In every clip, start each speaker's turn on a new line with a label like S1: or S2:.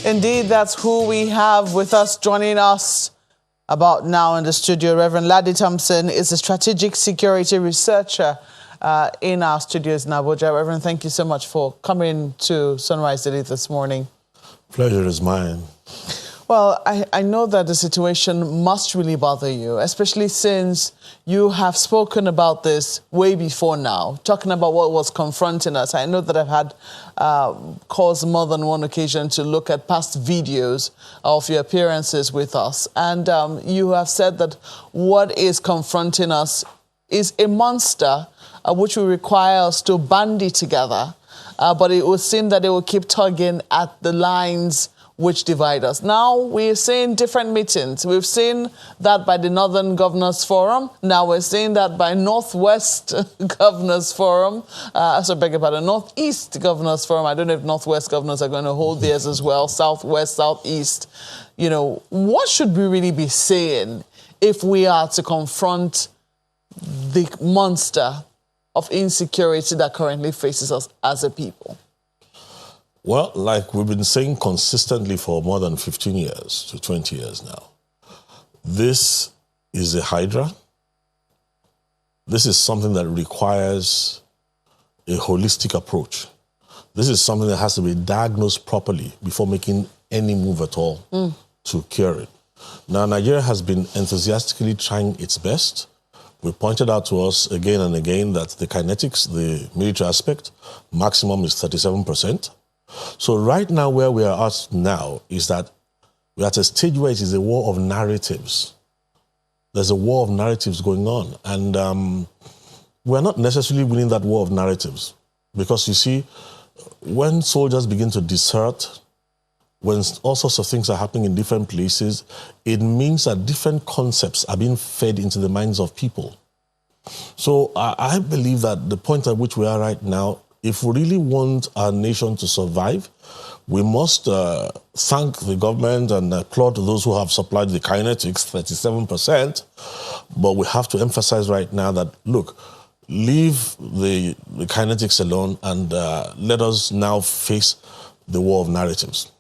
S1: Indeed, that's who we have with us. Joining us about now in the studio, Reverend Ladi Thompson is a strategic security researcher in our studios in Abuja. Reverend, thank you so much for coming to Sunrise Daily this morning.
S2: Pleasure is mine.
S1: Well, I know that the situation must really bother you, especially since you have spoken about this way before now, talking about what was confronting us. I know that I've had cause more than one occasion to look at past videos of your appearances with us. And you have said that what is confronting us is a monster which will require us to bandy together. But it would seem that they will keep tugging at the lines which divide us. Now we're seeing different meetings. We've seen that by the Northern Governors Forum. Now we're seeing that by Northwest Governors Forum. Northeast Governors Forum. I don't know if Northwest Governors are going to hold theirs as well. Southwest, Southeast. You know, what should we really be saying if we are to confront the monster of insecurity that currently faces us as a people?
S2: Well, like we've been saying consistently for more than 15 years to 20 years now, this is a hydra. This is something that requires a holistic approach. This is something that has to be diagnosed properly before making any move at all to cure it. Now, Nigeria has been enthusiastically trying its best. We pointed out to us again and again that the kinetics, the military aspect, maximum is 37%. So right now, where we are at now is that we're at a stage where it is a war of narratives. There's a war of narratives going on. And we're not necessarily winning that war of narratives. Because you see, when soldiers begin to desert, when all sorts of things are happening in different places, it means that different concepts are being fed into the minds of people. So I believe that the point at which we are right now, if we really want our nation to survive, we must thank the government and applaud those who have supplied the kinetics, 37%. But we have to emphasize right now that, look, leave the kinetics alone and let us now face the war of narratives.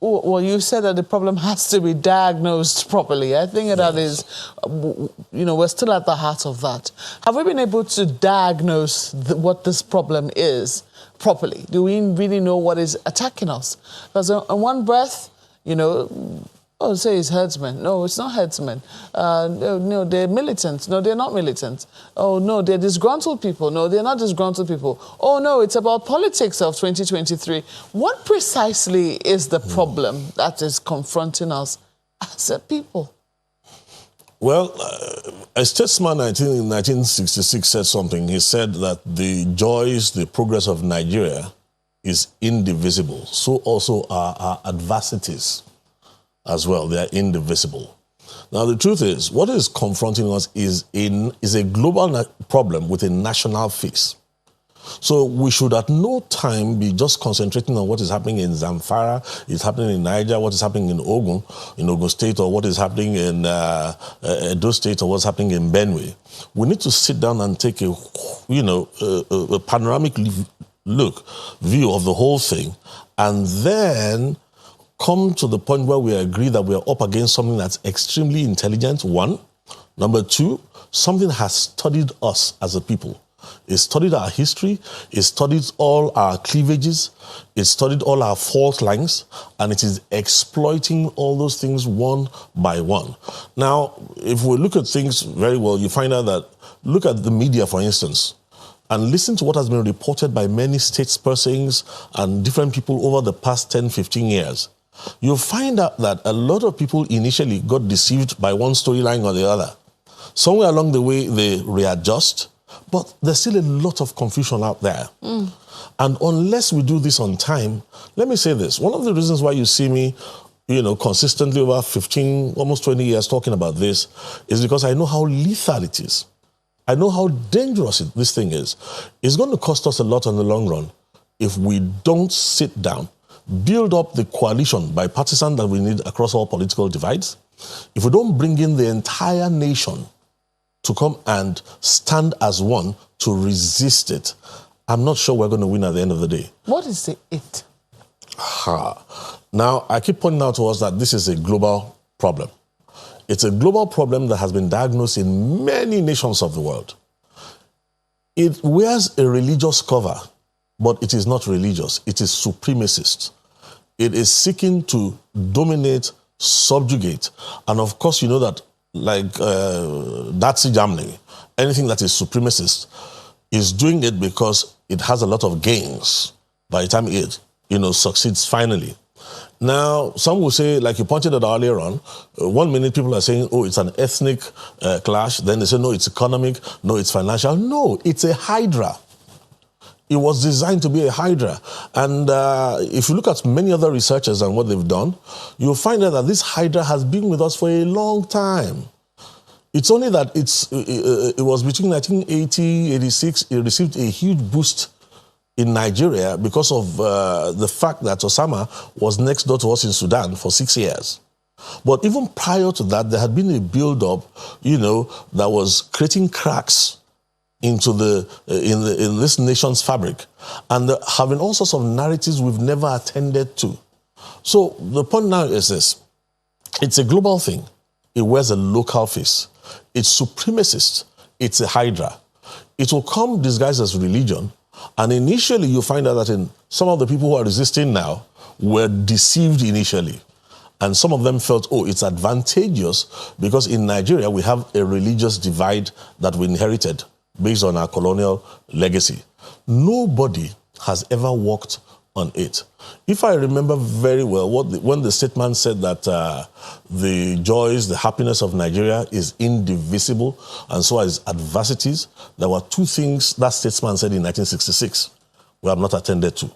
S1: Well, you said that the problem has to be diagnosed properly. I think that is, we're still at the heart of that. Have we been able to diagnose what this problem is properly? Do we really know what is attacking us? Because in one breath, say it's herdsmen. No, it's not herdsmen. No, they're militants. No, they're not militants. Oh, no, they're disgruntled people. No, they're not disgruntled people. Oh, no, it's about politics of 2023. What precisely is the problem that is confronting us as a people?
S2: Well, a statesman in 1966 said something. He said that the joys, the progress of Nigeria is indivisible. So also are our adversities as well. They are indivisible. Now, the truth is, what is confronting us is a global problem with a national face. So we should at no time be just concentrating on what is happening in Zamfara, is happening in Niger, what is happening in Ogun State, or what is happening in Edo State, or what's happening in Benue. We need to sit down and take a panoramic view of the whole thing, and then come to the point where we agree that we are up against something that's extremely intelligent, one. Number two, something has studied us as a people. It studied our history, it studied all our cleavages, it studied all our fault lines, and it is exploiting all those things one by one. Now, if we look at things very well, you find out that, look at the media, for instance, and listen to what has been reported by many statespersons and different people over the past 10, 15 years. You'll find out that a lot of people initially got deceived by one storyline or the other. Somewhere along the way, they readjust, but there's still a lot of confusion out there. And unless we do this on time, let me say this. One of the reasons why you see me, consistently over 15, almost 20 years talking about this is because I know how lethal it is. I know how dangerous this thing is. It's going to cost us a lot in the long run if we don't sit down, build up the coalition bipartisan that we need across all political divides. If we don't bring in the entire nation to come and stand as one to resist it, I'm not sure we're going to win at the end of the day.
S1: What is the it?
S2: Now, I keep pointing out to us that this is a global problem. It's a global problem that has been diagnosed in many nations of the world. It wears a religious cover, but it is not religious. It is supremacist. It is seeking to dominate, subjugate. And of course, you know that, like Nazi Germany, anything that is supremacist is doing it because it has a lot of gains by the time it, succeeds finally. Now, some will say, like you pointed out earlier on, 1 minute people are saying, oh, it's an ethnic clash. Then they say, no, it's economic. No, it's financial. No, it's a hydra. It was designed to be a hydra. And if you look at many other researchers and what they've done, you'll find out that this hydra has been with us for a long time. It's only that it was between 1980, 86, it received a huge boost in Nigeria because of the fact that Osama was next door to us in Sudan for 6 years. But even prior to that, there had been a build-up, that was creating cracks into in this nation's fabric, and having all sorts of narratives we've never attended to. So the point now is this: it's a global thing. It wears a local face. It's supremacist. It's a hydra. It will come disguised as religion, and initially you find out that some of the people who are resisting now were deceived initially. And some of them felt, oh, it's advantageous because in Nigeria we have a religious divide that we inherited based on our colonial legacy. Nobody has ever worked on it. If I remember very well, when the statement said that the joys, the happiness of Nigeria is indivisible, and so as adversities, there were two things that statesman said in 1966 we have not attended to.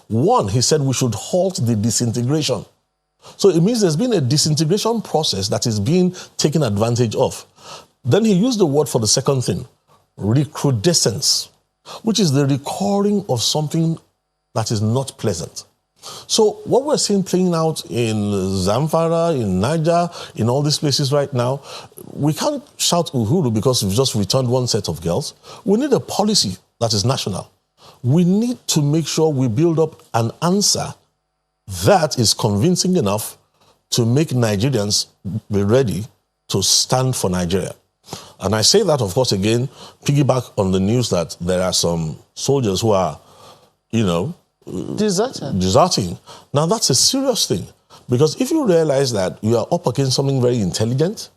S2: One, he said we should halt the disintegration. So it means there's been a disintegration process that is being taken advantage of. Then he used the word for the second thing, recrudescence, which is the recurring of something that is not pleasant. So what we're seeing playing out in Zamfara, in Niger, in all these places right now, we can't shout Uhuru because we've just returned one set of girls. We need a policy that is national. We need to make sure we build up an answer that is convincing enough to make Nigerians be ready to stand for Nigeria. And I say that, of course, again, piggyback on the news that there are some soldiers who are, deserting. Now, that's a serious thing. Because if you realize that you are up against something very intelligent,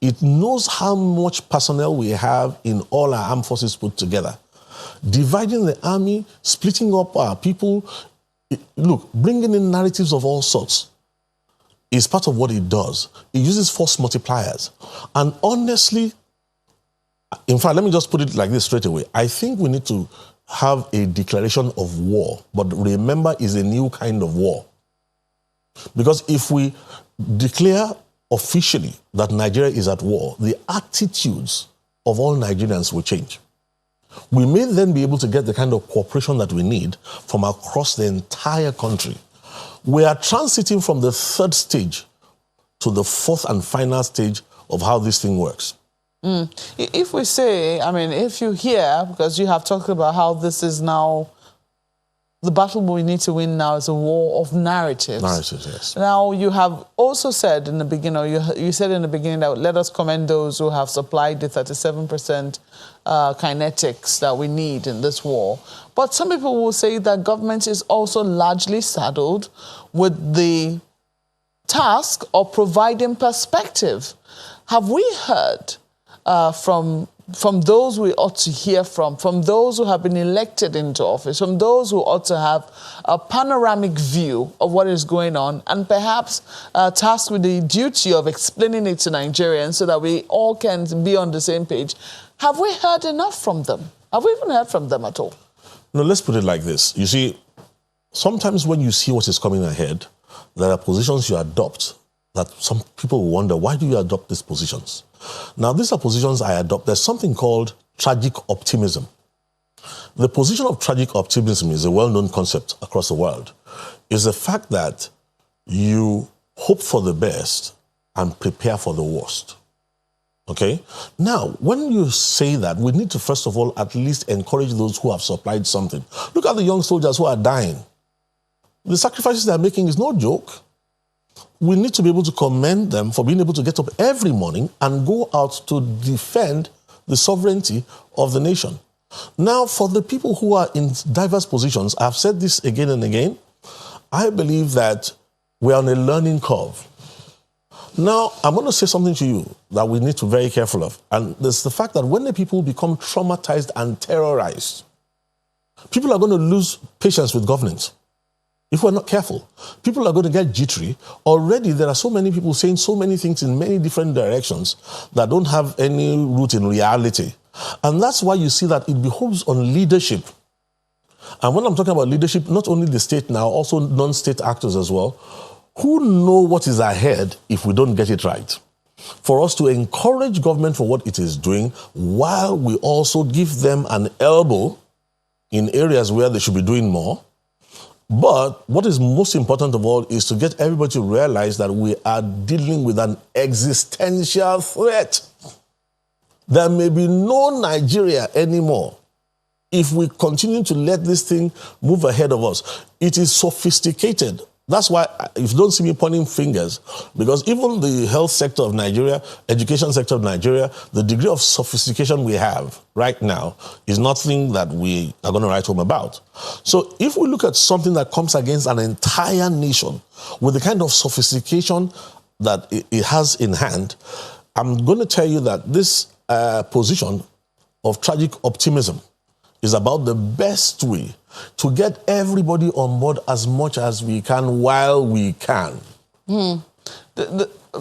S2: it knows how much personnel we have in all our armed forces put together. Dividing the army, splitting up our people, look, bringing in narratives of all sorts is part of what it does. It uses force multipliers. And honestly, in fact, let me just put it like this straight away. I think we need to have a declaration of war, but remember, it's a new kind of war. Because if we declare officially that Nigeria is at war, the attitudes of all Nigerians will change. We may then be able to get the kind of cooperation that we need from across the entire country. We are transiting from the third stage to the fourth and final stage of how this thing works.
S1: If we say, if you hear, because you have talked about how this is now, the battle we need to win now is a war of narratives.
S2: Narratives, yes.
S1: Now, you have also said in the beginning, you said in the beginning that let us commend those who have supplied the 37% kinetics that we need in this war. But some people will say that government is also largely saddled with the task of providing perspective. Have we heard from those we ought to hear from those who have been elected into office, from those who ought to have a panoramic view of what is going on, and perhaps tasked with the duty of explaining it to Nigerians so that we all can be on the same page? Have we heard enough from them? Have we even heard from them at all?
S2: No, let's put it like this. You see, sometimes when you see what is coming ahead, there are positions you adopt that some people will wonder, why do you adopt these positions? Now, these are positions I adopt. There's something called tragic optimism. The position of tragic optimism is a well-known concept across the world. It's the fact that you hope for the best and prepare for the worst. Okay? Now, when you say that, we need to, first of all, at least encourage those who have supplied something. Look at the young soldiers who are dying. The sacrifices they're making is no joke. We need to be able to commend them for being able to get up every morning and go out to defend the sovereignty of the nation. Now, for the people who are in diverse positions, I've said this again and again, I believe that we're on a learning curve. Now, I'm going to say something to you that we need to be very careful of. And there's the fact that when the people become traumatized and terrorized, people are going to lose patience with governance. If we're not careful, people are going to get jittery. Already, there are so many people saying so many things in many different directions that don't have any root in reality. And that's why you see that it behoves on leadership. And when I'm talking about leadership, not only the state now, also non-state actors as well, who know what is ahead if we don't get it right. For us to encourage government for what it is doing, while we also give them an elbow in areas where they should be doing more. But what is most important of all is to get everybody to realize that we are dealing with an existential threat. There may be no Nigeria anymore if we continue to let this thing move ahead of us. It is sophisticated. That's why if you don't see me pointing fingers, because even the health sector of Nigeria, education sector of Nigeria, the degree of sophistication we have right now is nothing that we are going to write home about. So if we look at something that comes against an entire nation with the kind of sophistication that it has in hand, I'm going to tell you that this position of tragic optimism is about the best way to get everybody on board as much as we can while we can.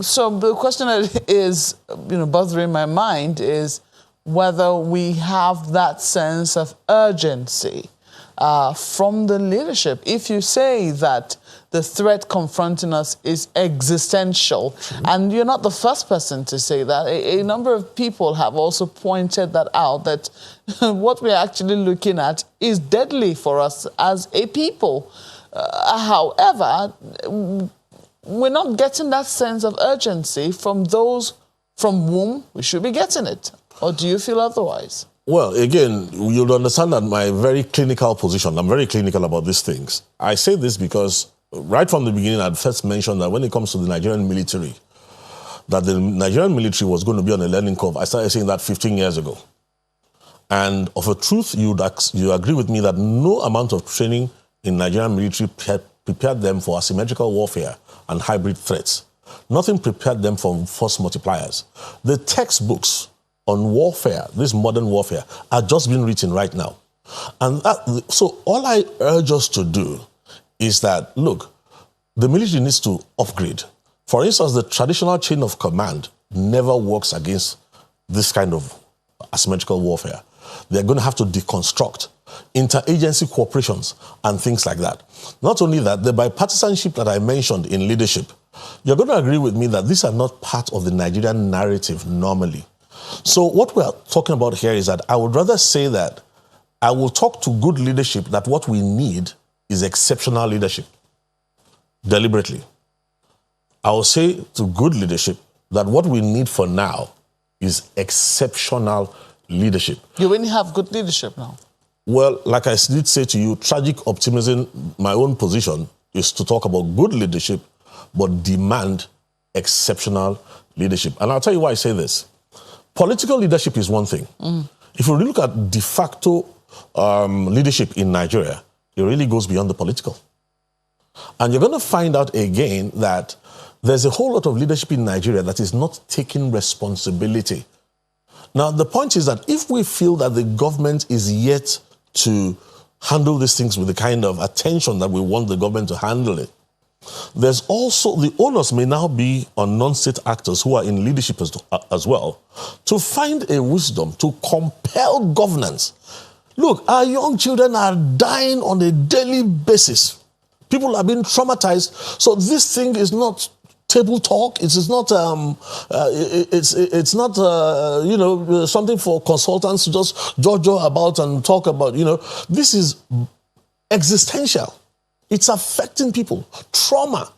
S1: So the question that is, bothering my mind is whether we have that sense of urgency from the leadership. If you say that the threat confronting us is existential, and you're not the first person to say that. A number of people have also pointed that out, that what we're actually looking at is deadly for us as a people. However, we're not getting that sense of urgency from those from whom we should be getting it. Or do you feel otherwise? Well,
S2: again, you'll understand that my very clinical position, I'm very clinical about these things. I say this because right from the beginning, I'd first mentioned that when it comes to the Nigerian military, that the Nigerian military was going to be on a learning curve. I started saying that 15 years ago. And of a truth, you agree with me that no amount of training in Nigerian military prepared them for asymmetrical warfare and hybrid threats. Nothing prepared them for force multipliers. The textbooks on warfare, this modern warfare, are just being written right now. And so all I urge us to do is that, look, the military needs to upgrade. For instance, the traditional chain of command never works against this kind of asymmetrical warfare. They're going to have to deconstruct interagency cooperations and things like that. Not only that, the bipartisanship that I mentioned in leadership, you're going to agree with me that these are not part of the Nigerian narrative normally. So what we're talking about here is that I would rather say that I will talk to good leadership that what we need is exceptional leadership, deliberately. I will say to good leadership that what we need for now is exceptional leadership.
S1: You really have good leadership now?
S2: Well, like I did say to you, tragic optimism, my own position is to talk about good leadership, but demand exceptional leadership. And I'll tell you why I say this. Political leadership is one thing. If you look at de facto leadership in Nigeria, it really goes beyond the political. And you're going to find out again that there's a whole lot of leadership in Nigeria that is not taking responsibility. Now, the point is that if we feel that the government is yet to handle these things with the kind of attention that we want the government to handle it, there's also, the onus may now be on non-state actors who are in leadership as well, to find a wisdom to compel governance. Look, our young children are dying on a daily basis. People are being traumatized. So this thing is not table talk. It is not. It's not. Something for consultants to just jojo about and talk about. This is existential. It's affecting people. Trauma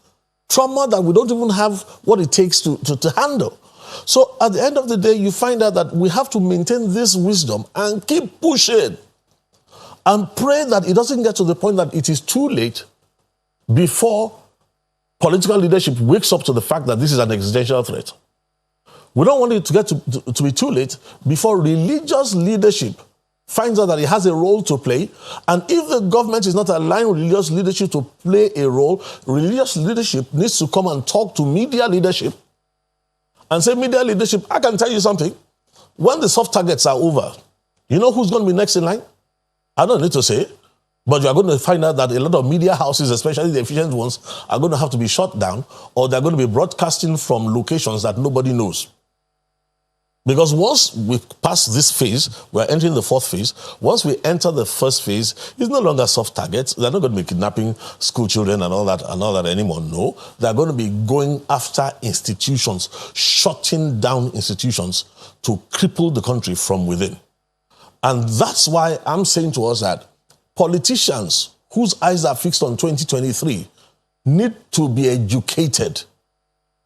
S2: that we don't even have what it takes to handle. So at the end of the day, you find out that we have to maintain this wisdom and keep pushing. And pray that it doesn't get to the point that it is too late before political leadership wakes up to the fact that this is an existential threat. We don't want it to get to be too late before religious leadership finds out that it has a role to play. And if the government is not allowing religious leadership to play a role, religious leadership needs to come and talk to media leadership and say, media leadership, I can tell you something. When the soft targets are over, you know who's going to be next in line? I don't need to say, but you are going to find out that a lot of media houses, especially the efficient ones, are going to have to be shut down, or they're going to be broadcasting from locations that nobody knows. Because once we pass this phase, we're entering the fourth phase. Once we enter the first phase, it's no longer soft targets. They're not going to be kidnapping school children and all that anymore. No, they're going to be going after institutions, shutting down institutions to cripple the country from within. And that's why I'm saying to us that politicians whose eyes are fixed on 2023 need to be educated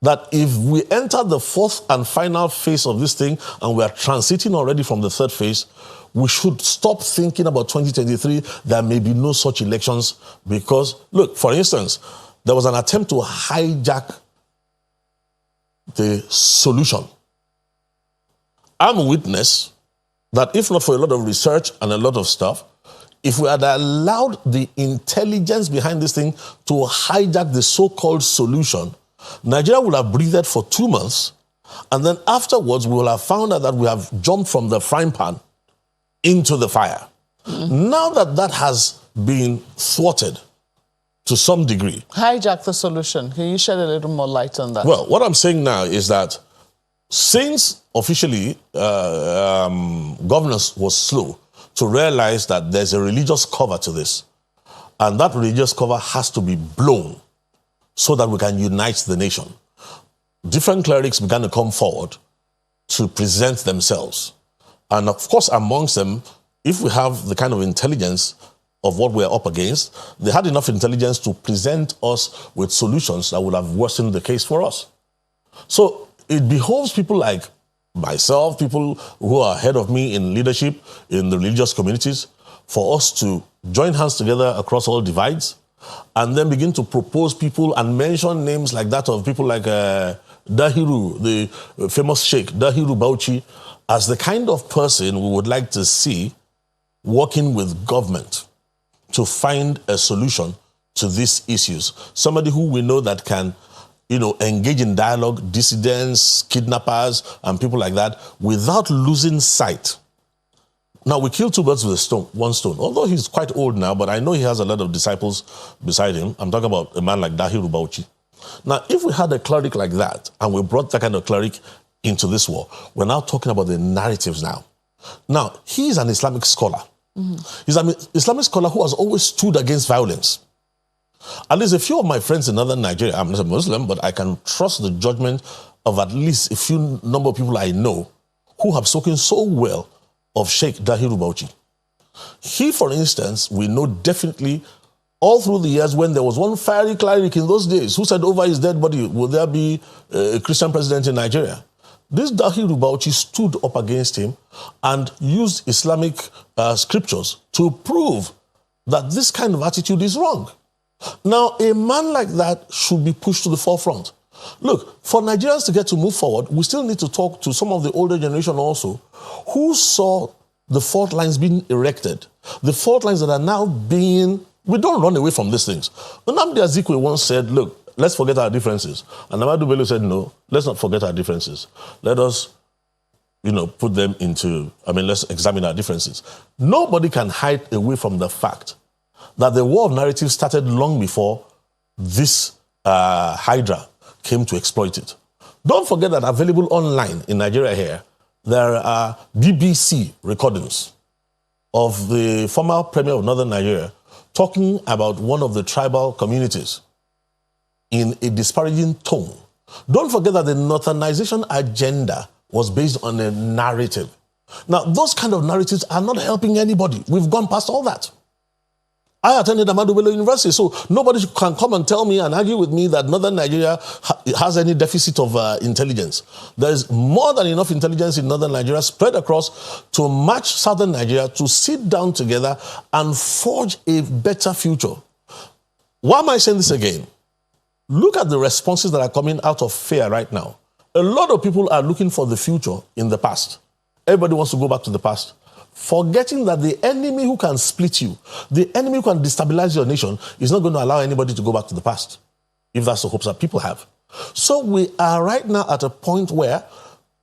S2: that if we enter the fourth and final phase of this thing and we are transiting already from the third phase, we should stop thinking about 2023. There may be no such elections because, look, for instance, there was an attempt to hijack the solution. I'm a witness that if not for a lot of research and a lot of stuff, if we had allowed the intelligence behind this thing to hijack the so-called solution, Nigeria would have breathed for 2 months, and then afterwards we will have found out that we have jumped from the frying pan into the fire. Now that has been thwarted to some degree.
S1: Hijack the solution. Can you shed a little more light on that?
S2: Well, what I'm saying now is that since officially governance was slow to realize that there's a religious cover to this, and that religious cover has to be blown so that we can unite the nation. Different clerics began to come forward to present themselves. And of course, amongst them, if we have the kind of intelligence of what we're up against, they had enough intelligence to present us with solutions that would have worsened the case for us. So it behoves people like myself, people who are ahead of me in leadership in the religious communities, for us to join hands together across all divides and then begin to propose people and mention names like that of people like Dahiru, the famous Sheikh, Dahiru Bauchi, as the kind of person we would like to see working with government to find a solution to these issues. Somebody who we know that can, engage in dialogue, dissidents, kidnappers, and people like that without losing sight. Now, we kill two birds with one stone. Although he's quite old now, but I know he has a lot of disciples beside him. I'm talking about a man like Dahiru Bauchi. Now, if we had a cleric like that, and we brought that kind of cleric into this war, we're now talking about the narratives now. Now, he's an Islamic scholar. He's an Islamic scholar who has always stood against violence. At least a few of my friends in northern Nigeria, I'm not a Muslim, but I can trust the judgment of at least a few number of people I know who have spoken so well of Sheikh Dahiru Bauchi. He, for instance, we know definitely all through the years when there was one fiery cleric in those days who said over his dead body, will there be a Christian president in Nigeria? This Dahiru Bauchi stood up against him and used Islamic scriptures to prove that this kind of attitude is wrong. Now, a man like that should be pushed to the forefront. Look, for Nigerians to get to move forward, we still need to talk to some of the older generation also who saw the fault lines being erected, the fault lines that are now being... We don't run away from these things. Nnamdi Azikiwe once said, look, let's forget our differences. And Amadu Bello said, no, let's not forget our differences. Let us, put them into... let's examine our differences. Nobody can hide away from the fact that the war of narrative started long before this Hydra came to exploit it. Don't forget that available online in Nigeria here, there are BBC recordings of the former Premier of Northern Nigeria talking about one of the tribal communities in a disparaging tone. Don't forget that the Northernization agenda was based on a narrative. Now, those kind of narratives are not helping anybody. We've gone past all that. I attended Ahmadu Bello University, so nobody can come and tell me and argue with me that Northern Nigeria has any deficit of intelligence. There is more than enough intelligence in Northern Nigeria spread across to match Southern Nigeria to sit down together and forge a better future. Why am I saying this again? Look at the responses that are coming out of fear right now. A lot of people are looking for the future in the past. Everybody wants to go back to the past, forgetting that the enemy who can split you, the enemy who can destabilize your nation, is not going to allow anybody to go back to the past, if that's the hopes that people have. So we are right now at a point where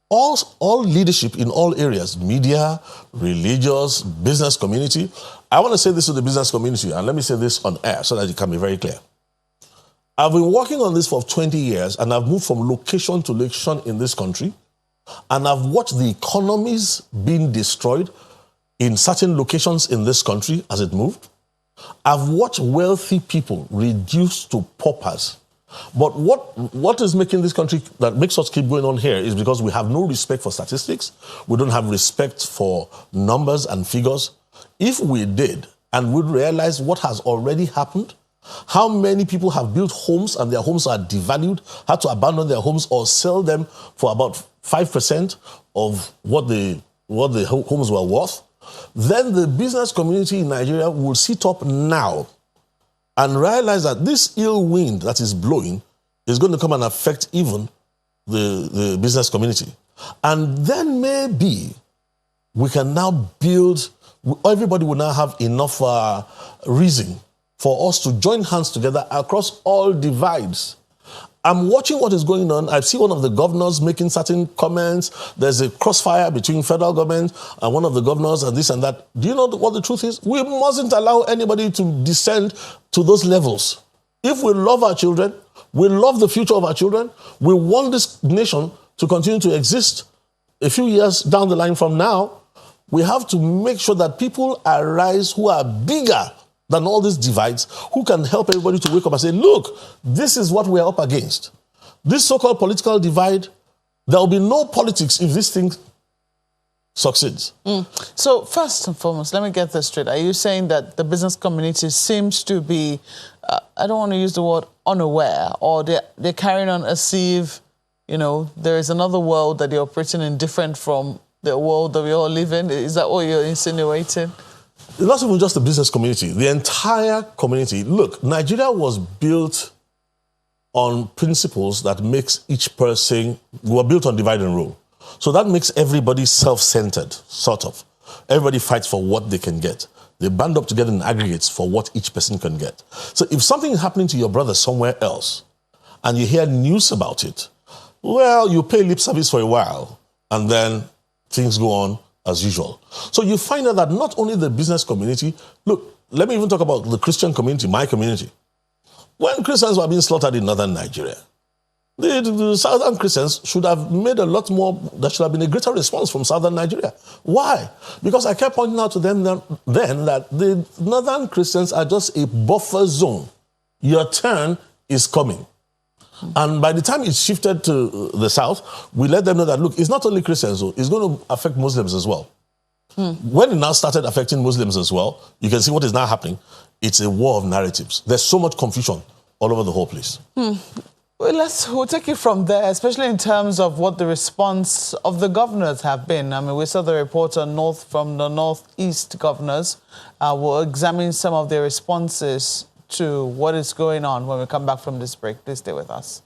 S2: all leadership in all areas, media, religious, business community, I want to say this to the business community, and let me say this on air so that it can be very clear. I've been working on this for 20 years, and I've moved from location to location in this country, and I've watched the economies being destroyed in certain locations in this country as it moved. I've watched wealthy people reduced to paupers. But what is making this country, that makes us keep going on here, is because we have no respect for statistics. We don't have respect for numbers and figures. If we did, and we'd realize what has already happened, how many people have built homes and their homes are devalued, had to abandon their homes or sell them for about 5% of what the homes were worth, then the business community in Nigeria will sit up now and realize that this ill wind that is blowing is going to come and affect even the business community. And then maybe we can now build, everybody will now have enough reason for us to join hands together across all divides. I'm watching what is going on. I see one of the governors making certain comments. There's a crossfire between federal government and one of the governors and this and that. Do you know what the truth is? We mustn't allow anybody to descend to those levels. If we love our children, we love the future of our children, we want this nation to continue to exist a few years down the line from now, we have to make sure that people arise who are bigger than all these divides, who can help everybody to wake up and say, look, this is what we're up against. This so-called political divide, there will be no politics if this thing succeeds.
S1: So first and foremost, let me get this straight. Are you saying that the business community seems to be, I don't want to use the word unaware, or they're carrying on as if, you know, there is another world that they're operating in different from the world that we all live in? Is that what you're insinuating?
S2: It's not even just the business community, the entire community. Look, Nigeria was built on principles that makes each person, we were built on divide and rule. So that makes everybody self-centered, sort of. Everybody fights for what they can get. They band up together in aggregates for what each person can get. So if something is happening to your brother somewhere else, and you hear news about it, well, you pay lip service for a while, and then things go on as usual. So you find out that not only the business community, look, let me even talk about the Christian community, my community. When Christians were being slaughtered in northern Nigeria, the southern Christians should have made a lot more, there should have been a greater response from southern Nigeria. Why? Because I kept pointing out to them then that the northern Christians are just a buffer zone. Your turn is coming. And by the time it shifted to the south, we let them know that, look, it's not only Christians, though, it's going to affect Muslims as well. When it now started affecting Muslims as well, you can see what is now happening. It's a war of narratives. There's so much confusion all over the whole place.
S1: Well, we'll take it from there, especially in terms of what the response of the governors have been. I mean, we saw the report on from the Northeast governors. We'll examine some of their responses to what is going on when we come back from this break. Please stay with us.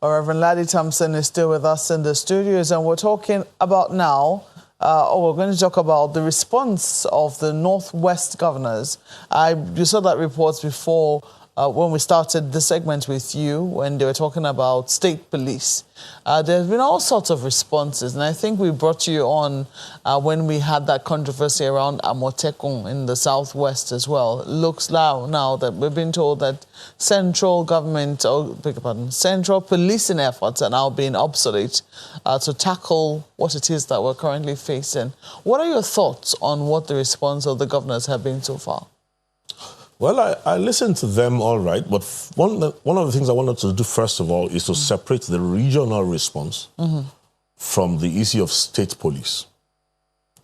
S1: Reverend Ladi Thompson is still with us in the studios, and we're talking about now, we're going to talk about the response of the Northwest governors. You saw that report before when we started the segment with you, when they were talking about state police. There's been all sorts of responses, and I think we brought you on when we had that controversy around Amotekun in the Southwest as well. It looks now that we've been told that central government, central policing efforts are now being obsolete to tackle what it is that we're currently facing. What are your thoughts on what the response of the governors have been so far?
S2: Well, I listened to them all right, but one of the things I wanted to do first of all is to separate the regional response from the issue of state police.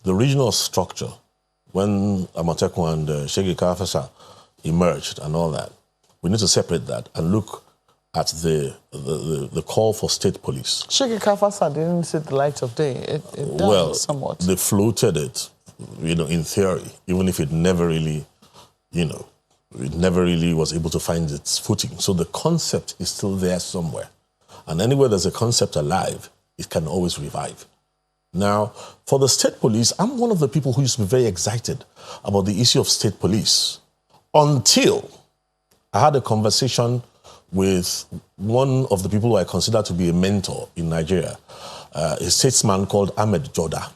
S2: The regional structure, when Amotekun and Shege Kafasa emerged and all that, we need to separate that and look at the call for state police.
S1: Sheikh Kafasa didn't see the light of day. It died
S2: Well,
S1: somewhat.
S2: they floated it, in theory, even if it never really, it never really was able to find its footing. So the concept is still there somewhere. And anywhere there's a concept alive, it can always revive. Now, for the state police, I'm one of the people who used to be very excited about the issue of state police until I had a conversation with one of the people who I consider to be a mentor in Nigeria, a statesman called Ahmed Joda.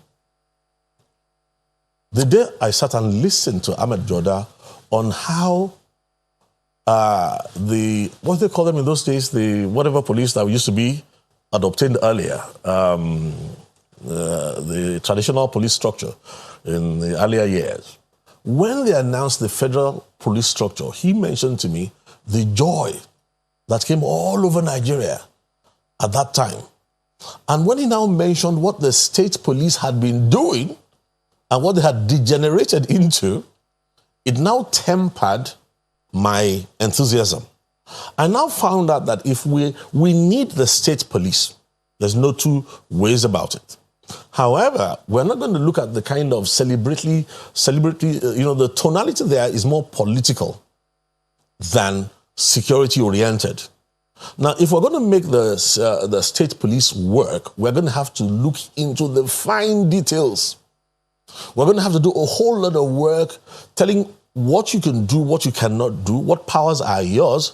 S2: The day I sat and listened to Ahmed Joda on how what do they call them in those days, the whatever police that used to be had obtained earlier, the traditional police structure in the earlier years. When they announced the federal police structure, he mentioned to me the joy that came all over Nigeria at that time. And when he now mentioned what the state police had been doing and what they had degenerated into, it now tempered my enthusiasm. I now found out that if we need the state police, there's no two ways about it. However, we're not going to look at the kind of celebrity, the tonality there is more political than security-oriented. Now, if we're going to make the state police work, we're going to have to look into the fine details. We're going to have to do a whole lot of work telling what you can do, what you cannot do, what powers are yours.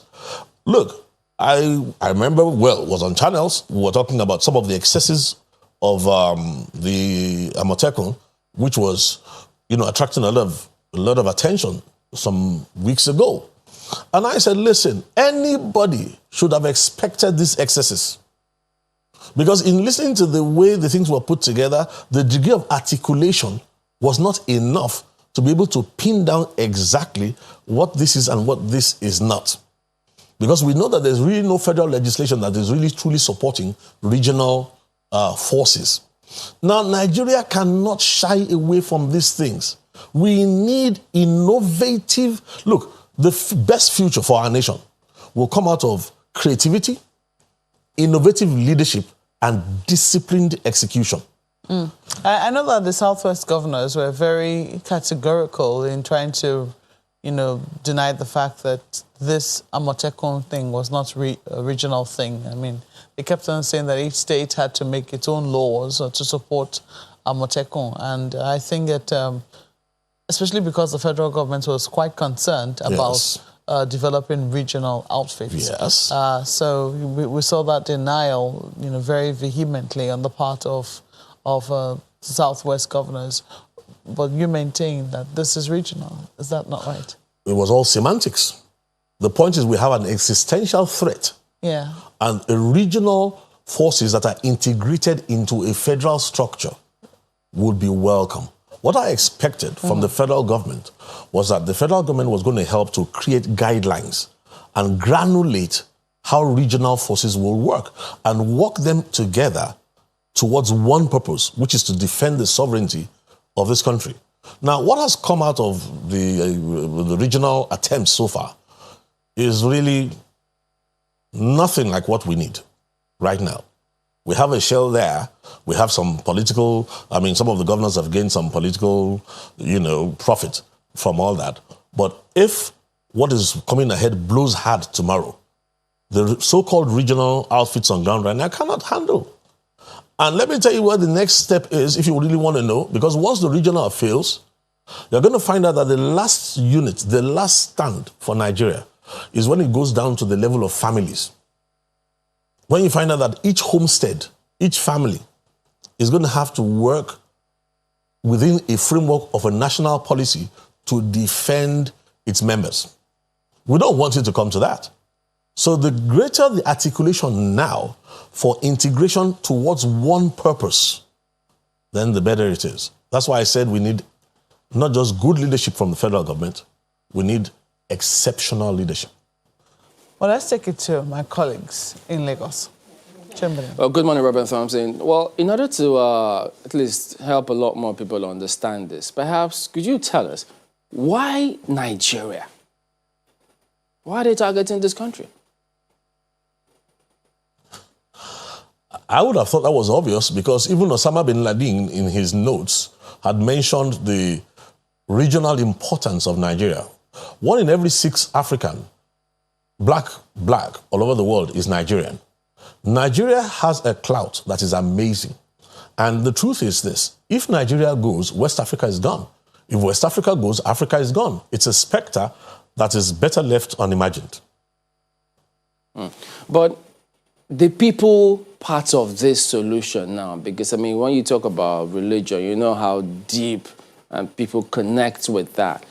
S2: Look, I remember, was on channels, we were talking about some of the excesses of the Amotekun, which was, attracting a lot of attention some weeks ago. And I said, listen, anybody should have expected these excesses. Because in listening to the way the things were put together, the degree of articulation was not enough to be able to pin down exactly what this is and what this is not. Because we know that there's really no federal legislation that is really truly supporting regional forces. Now, Nigeria cannot shy away from these things. We need innovative... Look, the best future for our nation will come out of creativity, innovative leadership, and disciplined execution.
S1: I know that the Southwest governors were very categorical in trying to, deny the fact that this Amotekun thing was not a regional thing. I mean, they kept on saying that each state had to make its own laws to support Amotekun. And I think that, especially because the federal government was quite concerned about developing regional outfits.
S2: Yes.
S1: So we saw that denial, very vehemently on the part of Southwest governors. But you maintain that this is regional. Is that not right?
S2: It was all semantics. The point is we have an existential threat.
S1: Yeah.
S2: And regional forces that are integrated into a federal structure would be welcome. What I expected from the federal government was that the federal government was going to help to create guidelines and granulate how regional forces will work and work them together towards one purpose, which is to defend the sovereignty of this country. Now, what has come out of the regional attempts so far is really nothing like what we need right now. We have a shell there. We have some political, some of the governors have gained some political, profit from all that. But if what is coming ahead blows hard tomorrow, the so-called regional outfits on ground right now cannot handle. And let me tell you what the next step is if you really want to know, because once the regional fails, you're going to find out that the last unit, the last stand for Nigeria is when it goes down to the level of families. When you find out that each homestead, each family is going to have to work within a framework of a national policy to defend its members. We don't want it to come to that. So the greater the articulation now for integration towards one purpose, then the better it is. That's why I said we need not just good leadership from the federal government, we need exceptional leadership.
S1: Well, let's take it to my colleagues in Lagos. Chamberlain.
S3: Well, good morning, Reverend Thompson. Well, in order to at least help a lot more people understand this, perhaps could you tell us why Nigeria? Why are they targeting this country?
S2: I would have thought that was obvious because even Osama bin Laden in his notes had mentioned the regional importance of Nigeria. 1 in every 6 African, black, all over the world is Nigerian. Nigeria has a clout that is amazing. And the truth is this, if Nigeria goes, West Africa is gone. If West Africa goes, Africa is gone. It's a specter that is better left unimagined.
S3: But the people part of this solution now, because I mean, when you talk about religion, you know how deep and people connect with that.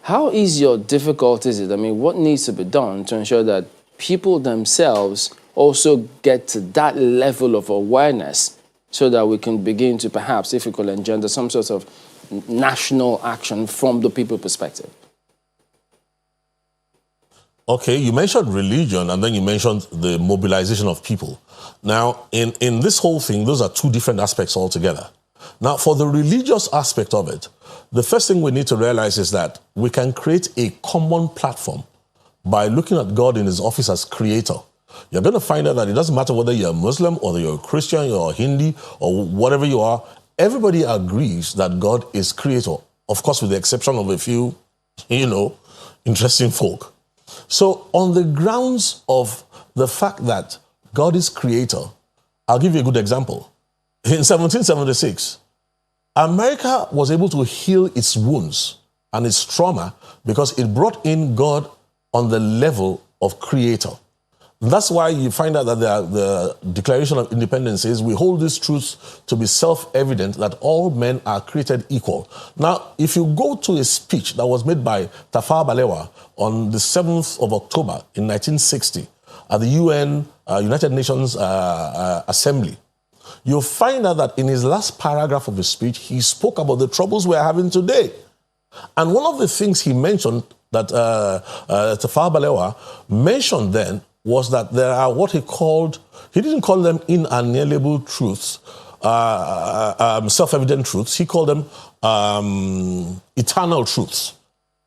S3: How easy or difficult is it? I mean, what needs to be done to ensure that people themselves also get to that level of awareness so that we can begin to perhaps, if we could engender some sort of national action from the people perspective?
S2: Okay, you mentioned religion and then you mentioned the mobilization of people. Now, in this whole thing, those are 2 different aspects altogether. Now, for the religious aspect of it, the first thing we need to realize is that we can create a common platform by looking at God in his office as creator. You're going to find out that it doesn't matter whether you're a Muslim or you're a Christian or a Hindi or whatever you are, everybody agrees that God is creator, of course, with the exception of a few, interesting folk. So on the grounds of the fact that God is creator, I'll give you a good example. In 1776, America was able to heal its wounds and its trauma because it brought in God on the level of creator. That's why you find out that the Declaration of Independence says we hold this truth to be self-evident that all men are created equal. Now, if you go to a speech that was made by Tafawa Balewa on the 7th of October in 1960 at the UN, United Nations Assembly, you'll find out that in his last paragraph of his speech, he spoke about the troubles we're having today. And one of the things he mentioned that Tafawa Balewa mentioned then was that there are what he didn't call them inalienable truths, self-evident truths. He called them eternal truths.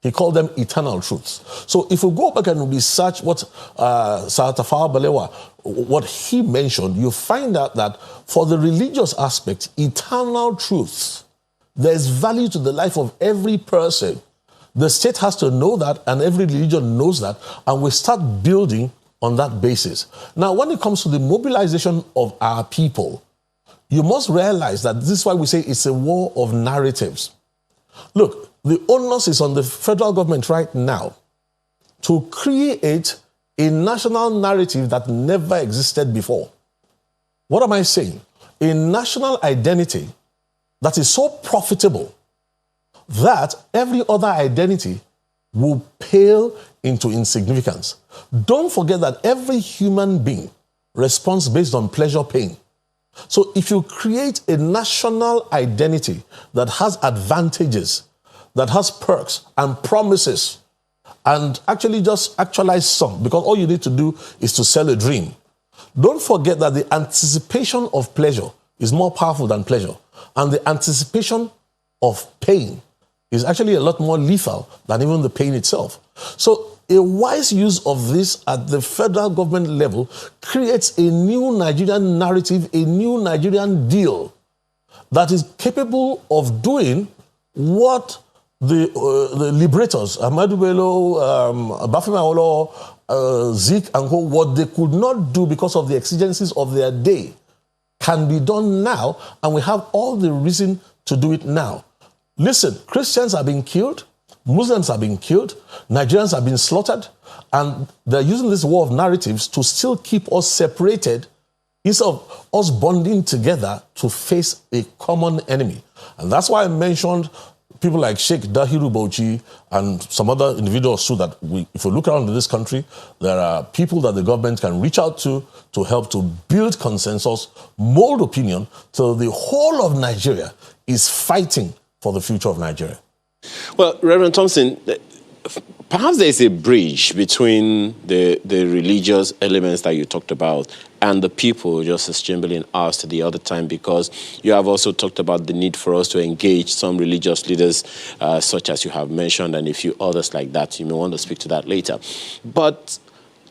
S2: He called them eternal truths. So if we go back and research what Sir Tafawa Balewa, what he mentioned, you find out that for the religious aspect, eternal truths, there's value to the life of every person. The state has to know that, and every religion knows that, and we start building on that basis. Now, when it comes to the mobilization of our people, you must realize that this is why we say it's a war of narratives. Look, the onus is on the federal government right now to create a national narrative that never existed before. What am I saying? A national identity that is so profitable that every other identity will pale into insignificance. Don't forget that every human being responds based on pleasure, pain. So if you create a national identity that has advantages, that has perks and promises, and actually just actualize some, because all you need to do is to sell a dream. Don't forget that the anticipation of pleasure is more powerful than pleasure, and the anticipation of pain is actually a lot more lethal than even the pain itself. So a wise use of this at the federal government level creates a new Nigerian narrative, a new Nigerian deal that is capable of doing what the liberators, Ahmadu Bello, Bafemi Awolowo, Zik and Co, what they could not do because of the exigencies of their day can be done now, and we have all the reason to do it now. Listen, Christians are being killed, Muslims are being killed, Nigerians are being slaughtered, and they're using this war of narratives to still keep us separated instead of us bonding together to face a common enemy. And that's why I mentioned people like Sheikh Dahiru Bauchi and some other individuals too, that if we look around in this country, there are people that the government can reach out to help to build consensus, mold opinion, so the whole of Nigeria is fighting for the future of Nigeria.
S4: Well, Reverend Thompson, perhaps there's a bridge between the religious elements that you talked about and the people, just as Chamberlain asked the other time, because you have also talked about the need for us to engage some religious leaders, such as you have mentioned, and a few others like that. You may want to speak to that later. But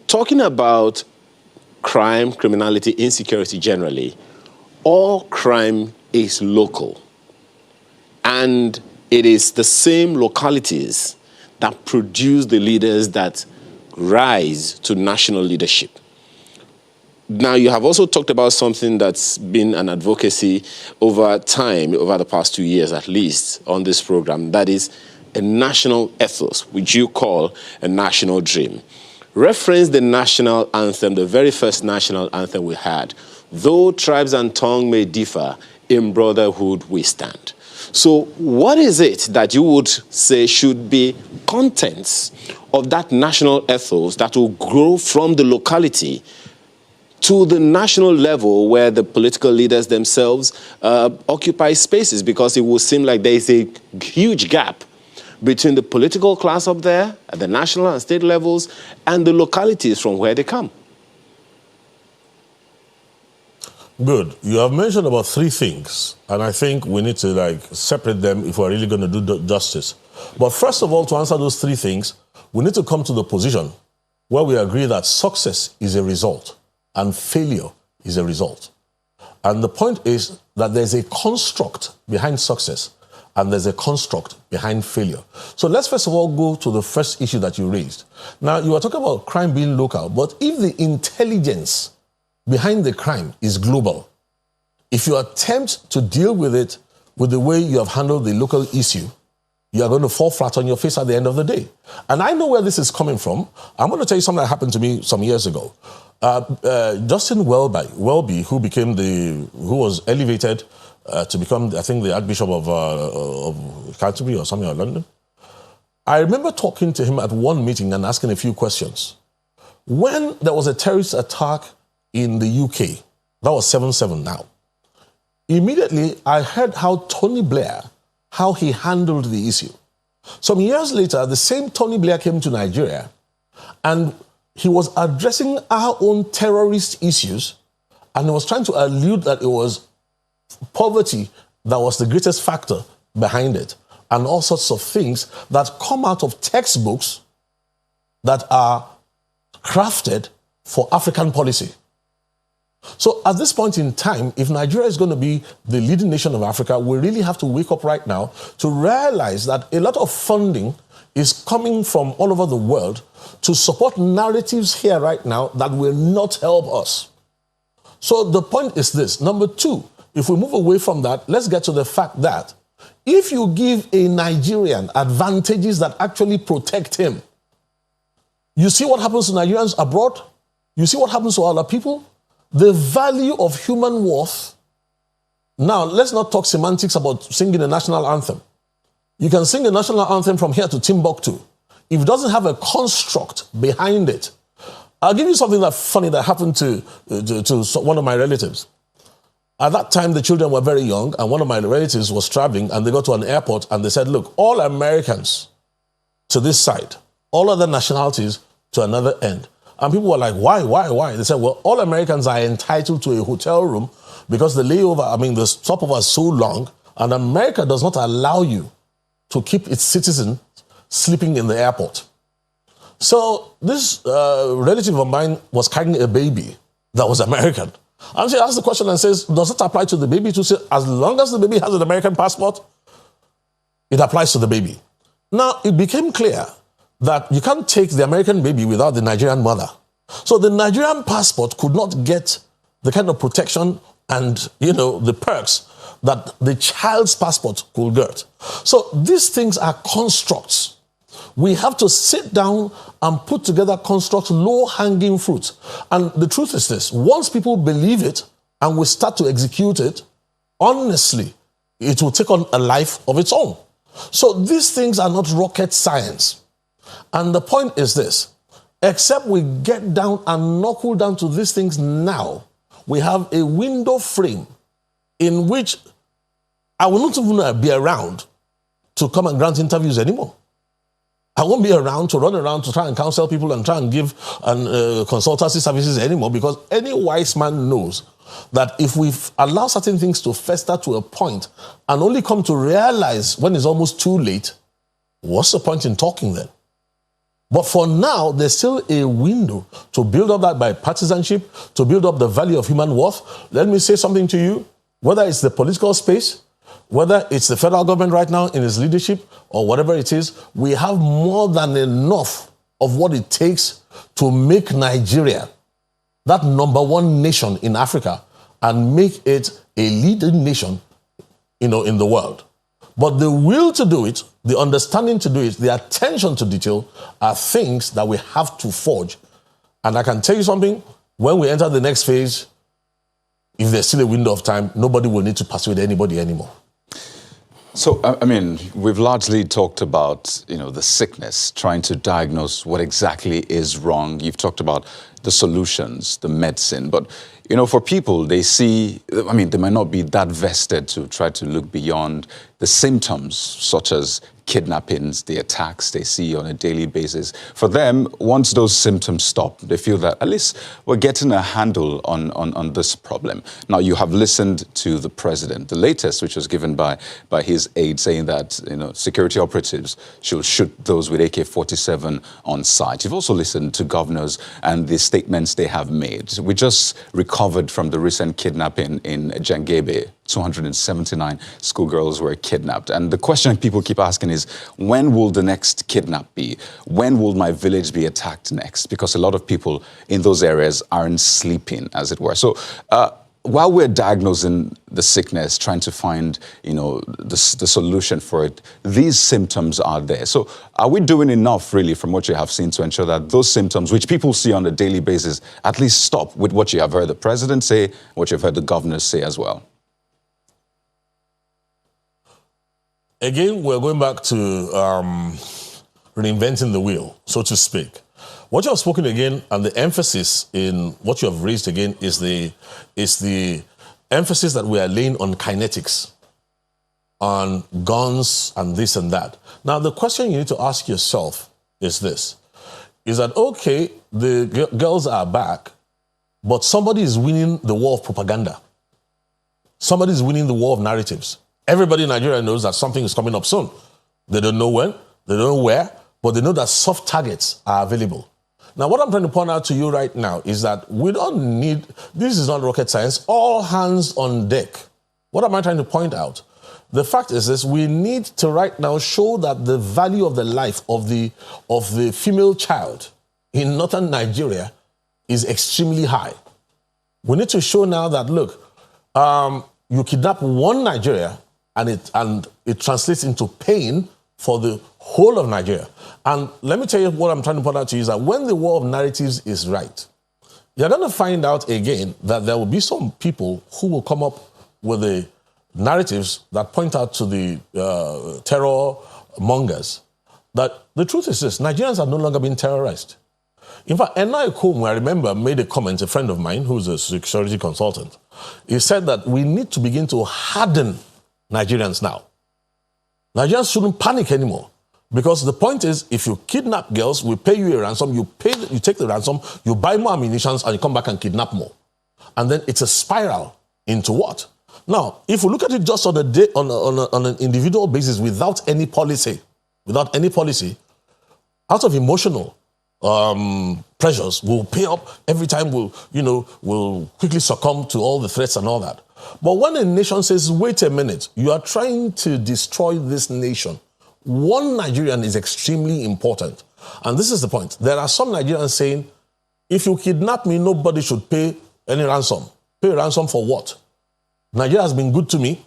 S4: talking about crime, criminality, insecurity generally, all crime is local. And it is the same localities that produce the leaders that rise to national leadership. Now, you have also talked about something that's been an advocacy over time, over the past 2 years at least, on this program, that is a national ethos, which you call a national dream. Reference the national anthem, the very first national anthem we had. Though tribes and tongue may differ, in brotherhood we stand. So what is it that you would say should be contents of that national ethos that will grow from the locality to the national level where the political leaders themselves occupy spaces? Because it will seem like there is a huge gap between the political class up there at the national and state levels and the localities from where they come.
S2: Good. You have mentioned about 3 things, and I think we need to separate them if we're really going to do justice. But first of all, to answer those 3 things, we need to come to the position where we agree that success is a result and failure is a result. And the point is that there's a construct behind success and there's a construct behind failure. So let's first of all go to the first issue that you raised. Now, you are talking about crime being local, but if the intelligence behind the crime is global, if you attempt to deal with it with the way you have handled the local issue, you are going to fall flat on your face at the end of the day. And I know where this is coming from. I'm going to tell you something that happened to me some years ago. Justin Welby, who was elevated to become, I think, the Archbishop of Canterbury or something, or London. I remember talking to him at one meeting and asking a few questions. When there was a terrorist attack in the UK, that was 7/7 now, immediately I heard how Tony Blair, how he handled the issue. Some years later, the same Tony Blair came to Nigeria and he was addressing our own terrorist issues, and he was trying to allude that it was poverty that was the greatest factor behind it, and all sorts of things that come out of textbooks that are crafted for African policy. So at this point in time, if Nigeria is going to be the leading nation of Africa, we really have to wake up right now to realize that a lot of funding is coming from all over the world to support narratives here right now that will not help us. So the point is this. Number 2, if we move away from that, let's get to the fact that if you give a Nigerian advantages that actually protect him, you see what happens to Nigerians abroad? You see what happens to other people? The value of human worth. Now, let's not talk semantics about singing a national anthem. You can sing a national anthem from here to Timbuktu. If it doesn't have a construct behind it, I'll give you something that's funny that happened to one of my relatives. At that time, the children were very young, and one of my relatives was traveling, and they got to an airport, and they said, look, all Americans to this side, all other nationalities to another end. And people were like, why? They said, well, all Americans are entitled to a hotel room because the stopover is so long, and America does not allow you to keep its citizens sleeping in the airport. So this relative of mine was carrying a baby that was American. And she asked the question and says, does it apply to the baby? To say, as long as the baby has an American passport, it applies to the baby. Now, it became clear that you can't take the American baby without the Nigerian mother. So the Nigerian passport could not get the kind of protection and, the perks that the child's passport could get. So these things are constructs. We have to sit down and put together constructs, low-hanging fruit. And the truth is this, once people believe it and we start to execute it, honestly, it will take on a life of its own. So these things are not rocket science. And the point is this, except we get down and knuckle down to these things now, we have a window frame in which I will not even be around to come and grant interviews anymore. I won't be around to run around to try and counsel people and try and give consultancy services anymore, because any wise man knows that if we allow certain things to fester to a point and only come to realize when it's almost too late, what's the point in talking then? But for now, there's still a window to build up that bipartisanship, to build up the value of human worth. Let me say something to you, whether it's the political space, whether it's the federal government right now in its leadership, or whatever it is, we have more than enough of what it takes to make Nigeria that #1 nation in Africa and make it a leading nation, in the world. But the will to do it, the understanding to do it, the attention to detail are things that we have to forge. And I can tell you something, when we enter the next phase, if there's still a window of time, nobody will need to persuade anybody anymore.
S5: So, I mean, we've largely talked about, the sickness, trying to diagnose what exactly is wrong. You've talked about the solutions, the medicine. But, for people, they see, they might not be that vested to try to look beyond the symptoms, such as kidnappings, the attacks they see on a daily basis. For them, once those symptoms stop, they feel that at least we're getting a handle on this problem. Now, you have listened to the president, the latest, which was given by his aide, saying that, security operatives should shoot those with AK-47 on sight. You've also listened to governors and the statements they have made. We just recovered from the recent kidnapping in Jangebe. 279 schoolgirls were kidnapped. And the question people keep asking is, when will the next kidnap be? When will my village be attacked next? Because a lot of people in those areas aren't sleeping, as it were. So while we're diagnosing the sickness, trying to find, the solution for it, these symptoms are there. So are we doing enough, really, from what you have seen to ensure that those symptoms, which people see on a daily basis, at least stop with what you have heard the president say, what you've heard the governors say as well?
S2: Again, we're going back to reinventing the wheel, so to speak. What you have spoken again, and the emphasis in what you have raised again, is the emphasis that we are laying on kinetics, on guns and this and that. Now, the question you need to ask yourself is this, is that, okay, the girls are back, but somebody is winning the war of propaganda. Somebody is winning the war of narratives. Everybody in Nigeria knows that something is coming up soon. They don't know when, they don't know where, but they know that soft targets are available. Now, what I'm trying to point out to you right now is that we don't need, this is not rocket science, all hands on deck. What am I trying to point out? The fact is this, we need to right now show that the value of the life of the female child in northern Nigeria is extremely high. We need to show now that, look, you kidnap one Nigeria, and it translates into pain for the whole of Nigeria. And let me tell you what I'm trying to point out to you is that when the war of narratives is right, you're going to find out again that there will be some people who will come up with the narratives that point out to the terror mongers that the truth is this, Nigerians are no longer being terrorized. In fact, Enai Komu, I remember, made a comment, a friend of mine who's a security consultant. He said that we need to begin to harden Nigerians now. Nigerians shouldn't panic anymore. Because the point is, if you kidnap girls, we pay you a ransom, you take the ransom, you buy more ammunition, and you come back and kidnap more. And then it's a spiral into what? Now, if we look at it just on an individual basis without any policy, out of emotional pressures, we'll pay up every time, we'll quickly succumb to all the threats and all that. But when a nation says, wait a minute, you are trying to destroy this nation, one Nigerian is extremely important. And this is the point. There are some Nigerians saying, if you kidnap me, nobody should pay any ransom. Pay a ransom for what? Nigeria has been good to me.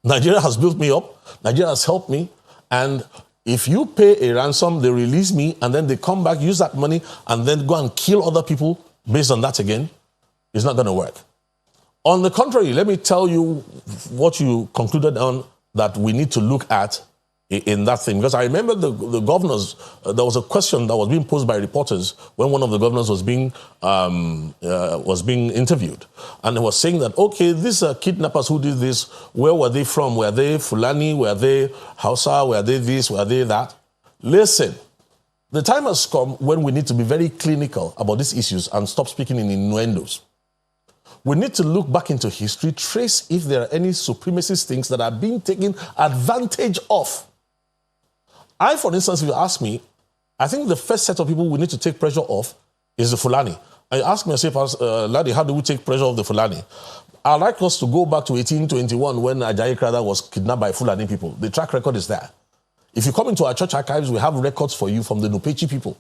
S2: Nigeria has built me up. Nigeria has helped me. And if you pay a ransom, they release me, and then they come back, use that money, and then go and kill other people based on that again, it's not going to work. On the contrary, let me tell you what you concluded on that we need to look at in that thing. Because I remember the governors, there was a question that was being posed by reporters when one of the governors was being interviewed. And they was saying that, okay, these are kidnappers who did this. Where were they from? Were they Fulani? Were they Hausa? Were they this? Were they that? Listen, the time has come when we need to be very clinical about these issues and stop speaking in innuendos. We need to look back into history, trace if there are any supremacist things that are being taken advantage of. For instance, if you ask me, I think the first set of people we need to take pressure off is the Fulani. I ask myself, Ladi, how do we take pressure off the Fulani? I'd like us to go back to 1821 when Ajayi Crowther was kidnapped by Fulani people. The track record is there. If you come into our church archives, we have records for you from the Nupechi people.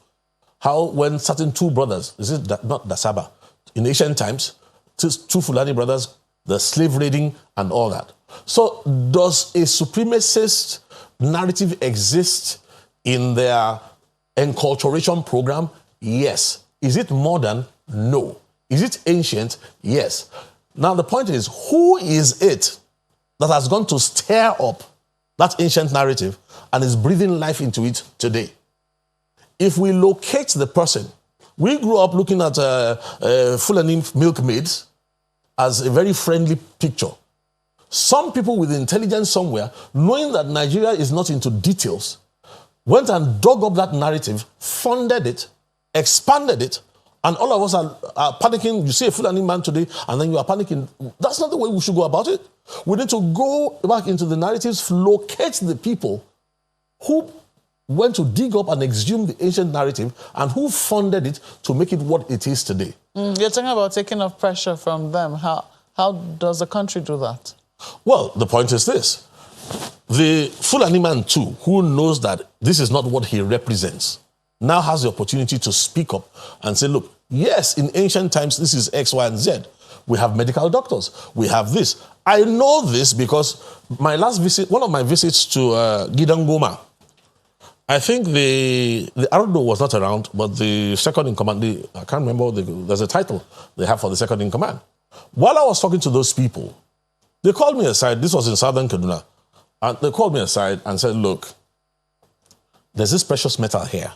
S2: How when certain two brothers, not Dasaba, in ancient times, two Fulani brothers, the slave raiding and all that. So does a supremacist narrative exist in their enculturation program? Yes. Is it modern? No. Is it ancient? Yes. Now the point is, who is it that has gone to stir up that ancient narrative and is breathing life into it today? If we locate the person, we grew up looking at Fulani milkmaids as a very friendly picture. Some people with intelligence somewhere, knowing that Nigeria is not into details, went and dug up that narrative, funded it, expanded it, and all of us are panicking. You see a Fulani man today, and then you are panicking. That's not the way we should go about it. We need to go back into the narratives, locate the people who went to dig up and exhume the ancient narrative and who funded it to make it what it is today.
S1: You're talking about taking off pressure from them. How does the country do that?
S2: Well, the point is this. The Fulani man too, who knows that this is not what he represents, now has the opportunity to speak up and say, look, yes, in ancient times, this is X, Y, and Z. We have medical doctors. We have this. I know this because my last visit, one of my visits to Gidangoma, I think the Ardo was not around, but the second in command, I can't remember, there's a title they have for the second in command. While I was talking to those people, they called me aside. This was in southern Kaduna. And they called me aside and said, look, there's this precious metal here.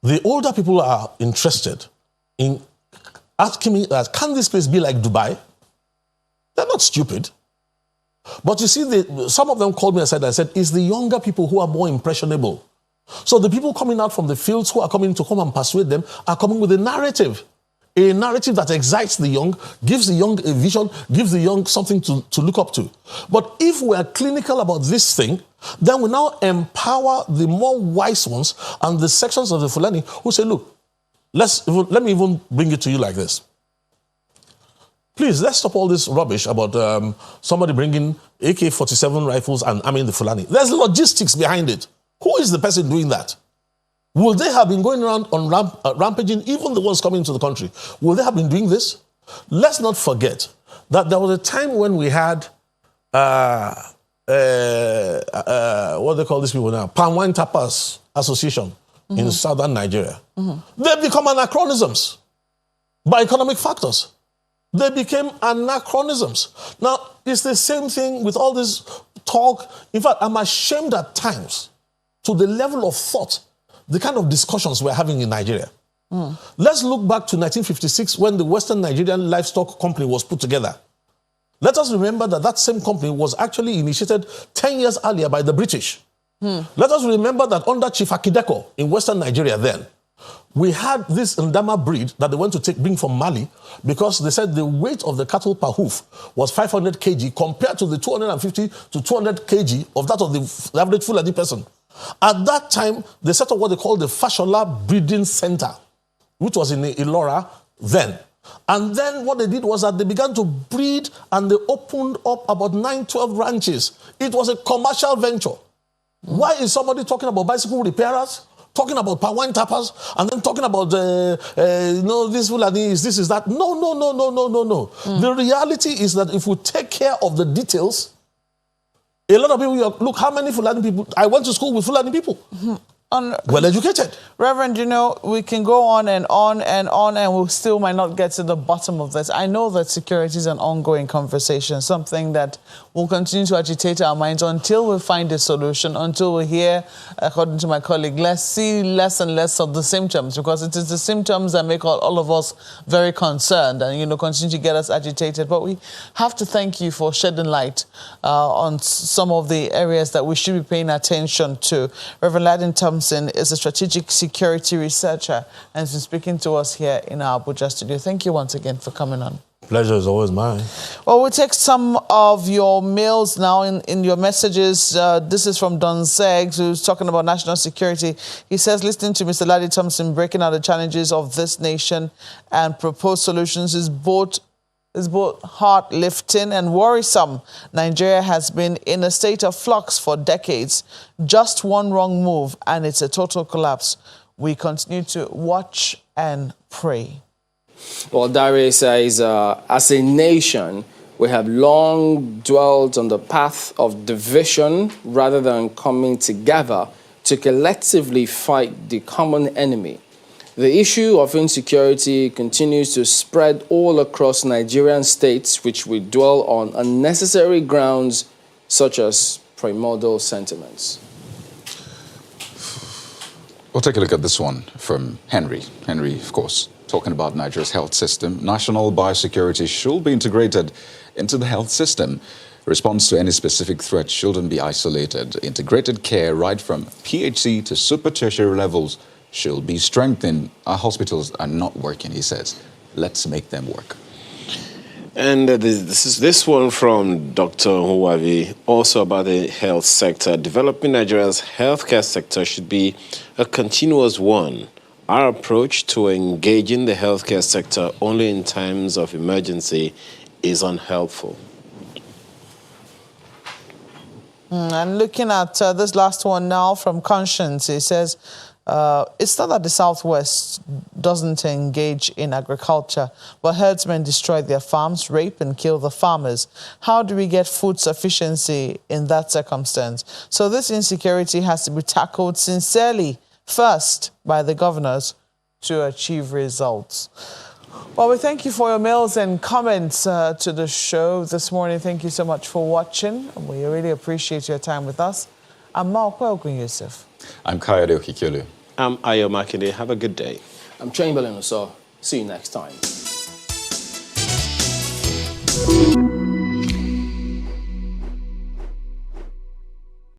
S2: The older people are interested in asking me, can this place be like Dubai? They're not stupid. But you see, some of them called me aside and said, it's the younger people who are more impressionable. So the people coming out from the fields who are coming to come and persuade them are coming with a narrative that excites the young, gives the young a vision, gives the young something to look up to. But if we are clinical about this thing, then we now empower the more wise ones and the sections of the Fulani who say, look, let me even bring it to you like this. Please, let's stop all this rubbish about somebody bringing AK-47 rifles and arming the Fulani. There's logistics behind it. Who is the person doing that? Will they have been going around on rampaging, even the ones coming into the country? Will they have been doing this? Let's not forget that there was a time when we had, what do they call these people now? Palm Wine Tappers Association in southern Nigeria. They become anachronisms by economic factors. They became anachronisms. Now, it's the same thing with all this talk. In fact, I'm ashamed at times to the level of thought, the kind of discussions we're having in Nigeria. Let's look back to 1956 when the Western Nigerian Livestock Company was put together. Let us remember that that same company was actually initiated 10 years earlier by the British. Let us remember that under Chief Akideko in Western Nigeria then, we had this Ndama breed that they went to bring from Mali because they said the weight of the cattle per hoof was 500 kg compared to the 250 to 200 kg of that of the average Fulani person. At that time, they set up what they called the Fashola Breeding Center, which was in Ilora then. And then what they did was that they began to breed and they opened up about 9-12 ranches. It was a commercial venture. Why is somebody talking about bicycle repairers, talking about palm wine tappers, and then talking about, this Fulani is this, is that? No. The reality is that if we take care of the details, a lot of people, look, how many Fulani people, I went to school with Fulani people. Well educated.
S1: Reverend, we can go on and on and on, and we still might not get to the bottom of this. I know that security is an ongoing conversation, something that will continue to agitate our minds until we find a solution, until we hear, according to my colleague, let's see less and less of the symptoms, because it is the symptoms that make all of us very concerned and, continue to get us agitated. But we have to thank you for shedding light on some of the areas that we should be paying attention to. Reverend Ladi Thompson is a strategic security researcher and has been speaking to us here in our Abuja studio. Thank you once again for coming on.
S2: Pleasure is always mine.
S1: Well, we'll take some of your mails now in your messages. This is from Don Seggs, who's talking about national security. He says, listening to Mr. Ladi Thompson breaking out the challenges of this nation and propose solutions is both heart-lifting and worrisome. Nigeria has been in a state of flux for decades. Just one wrong move and it's a total collapse. We continue to watch and pray.
S3: Well, Dare says, as a nation, we have long dwelt on the path of division rather than coming together to collectively fight the common enemy. The issue of insecurity continues to spread all across Nigerian states, which we dwell on unnecessary grounds such as primordial sentiments.
S5: We'll take a look at this one from Henry. Henry, of course, talking about Nigeria's health system. National biosecurity should be integrated into the health system. Response to any specific threat shouldn't be isolated. Integrated care right from PHC to super tertiary levels should be strengthened. Our hospitals are not working, he says. Let's make them work.
S4: And this one from Dr. Huwavi, also about the health sector. Developing Nigeria's healthcare sector should be a continuous one. Our approach to engaging the healthcare sector only in times of emergency is unhelpful.
S1: And looking at this last one now from Conscience, it says, it's not that the Southwest doesn't engage in agriculture, but herdsmen destroy their farms, rape and kill the farmers. How do we get food sufficiency in that circumstance? So this insecurity has to be tackled sincerely, first by the governors to achieve results. Well, we thank you for your mails and comments to the show this morning. Thank you so much for watching. We really appreciate your time with us. I'm Malko Yusuf.
S5: I'm Kayode Okikiolu.
S4: I'm Ayo Makinde. Have a good day.
S3: I'm Chamberlain, so see you next time.